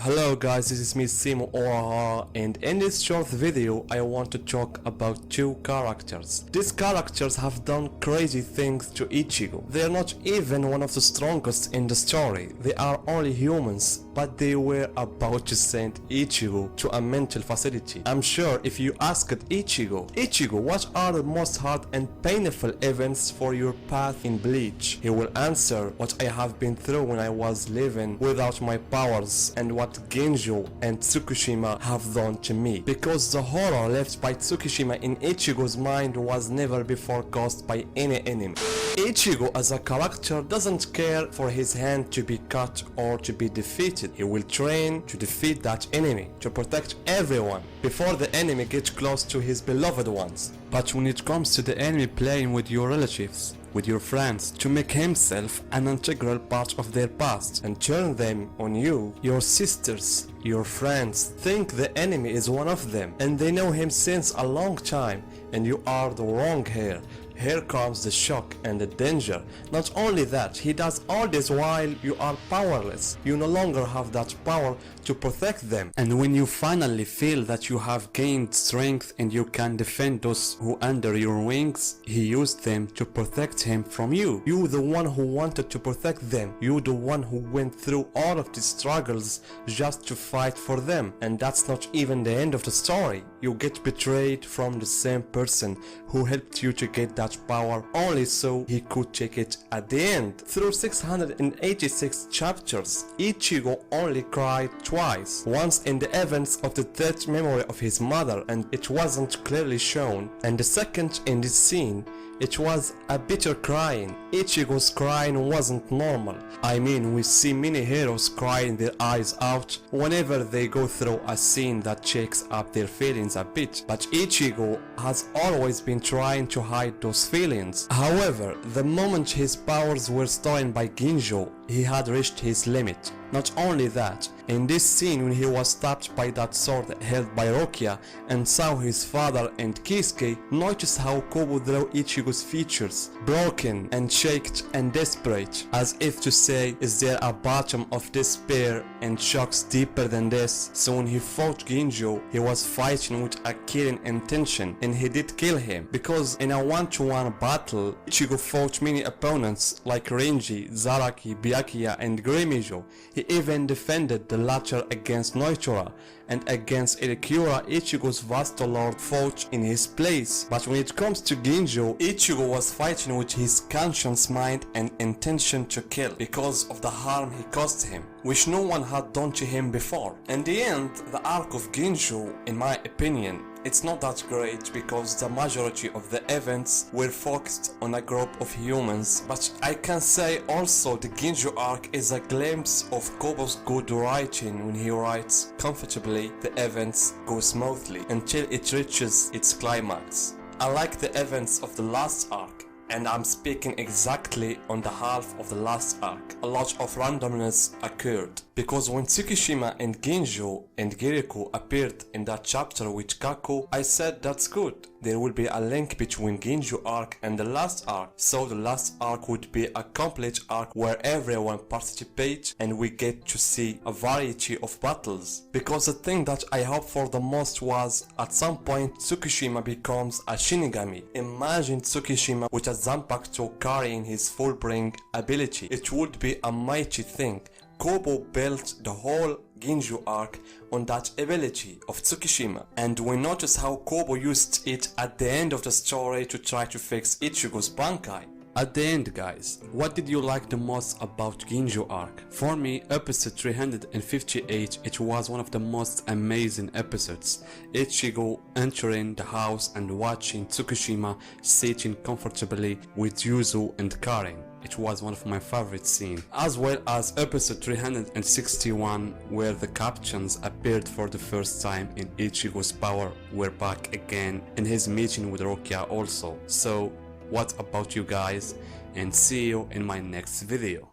Hello guys, this is me Simo Oraha, and in this short video I want to talk about two characters. These characters have done crazy things to Ichigo. They are not even one of the strongest in the story. They are only humans, but they were about to send Ichigo to a mental facility. I'm sure if you asked Ichigo, what are the most hard and painful events for your path in Bleach? He will answer what I have been through when I was living without my powers and what Genjo and Tsukushima have done to me. Because the horror left by Tsukishima in Ichigo's mind was never before caused by any enemy. Ichigo as a character doesn't care for his hand to be cut or to be defeated. He will train to defeat that enemy, to protect everyone before the enemy gets close to his beloved ones. But when it comes to the enemy playing with your relatives, with your friends, to make himself an integral part of their past and turn them on you, your sisters, your friends think the enemy is one of them and they know him since a long time and you are the wrong here. Here comes the shock and the danger. Not only that, he does all this while you are powerless. You no longer have that power to protect them. And when you finally feel that you have gained strength and you can defend those who under your wings, he used them to protect him from you. You the one who wanted to protect them. You the one who went through all of these struggles just to fight for them. And that's not even the end of the story. You get betrayed from the same person who helped you to get that power only so he could take it at the end. Through 686 chapters, Ichigo only cried twice. Once in the events of the death memory of his mother and it wasn't clearly shown, and the second in this scene it was a bitter crying. Ichigo's crying wasn't normal. I mean, we see many heroes crying their eyes out whenever they go through a scene that shakes up their feelings a bit, but Ichigo has always been trying to hide those feelings. However, the moment his powers were stolen by Genjo, he had reached his limit. Not only that, in this scene when he was stabbed by that sword held by Rokia and saw his father and Kisuke, notice how Kobo drew Ichigo's features, broken and shaken and desperate, as if to say, is there a bottom of despair and shocks deeper than this? So when he fought Genjo, he was fighting with a killing intention, and he did kill him, because in a one-to-one battle, Ichigo fought many opponents like Renji, Zaraki, Byakuya and Grimijo. He even defended the latter against Noichura, and against Irikura, Ichigo's Vasto Lord fought in his place. But when it comes to Genjo, Ichigo was fighting with his conscious mind and intention to kill, because of the harm he caused him, which no one had done to him before. In the end, the arc of Genjo, in my opinion, it's not that great because the majority of the events were focused on a group of humans, but I can say also the Genjo arc is a glimpse of Kobo's good writing. When he writes comfortably, the events go smoothly until it reaches its climax. I like the events of the last arc, and I'm speaking exactly on the half of the last arc. A lot of randomness occurred, because when Tsukishima and Genjo and Giriko appeared in that chapter with Kako, I said that's good. There will be a link between Genjo arc and the last arc, so the last arc would be a complete arc where everyone participates and we get to see a variety of battles. Because the thing that I hoped for the most was, at some point Tsukishima becomes a Shinigami. Imagine Tsukishima with a Zanpakuto carrying his full-bring ability. It would be a mighty thing. Kobo built the whole Genjo arc on that ability of Tsukishima, and we notice how Kobo used it at the end of the story to try to fix Ichigo's Bankai. At the end, guys, what did you like the most about Genjo arc? For me, episode 358, it was one of the most amazing episodes. Ichigo entering the house and watching Tsukishima sitting comfortably with Yuzu and Karen. It was one of my favorite scenes, as well as episode 361 where the captions appeared for the first time in Ichigo's power were back again in his meeting with Rokia also. So what about you guys, and see you in my next video.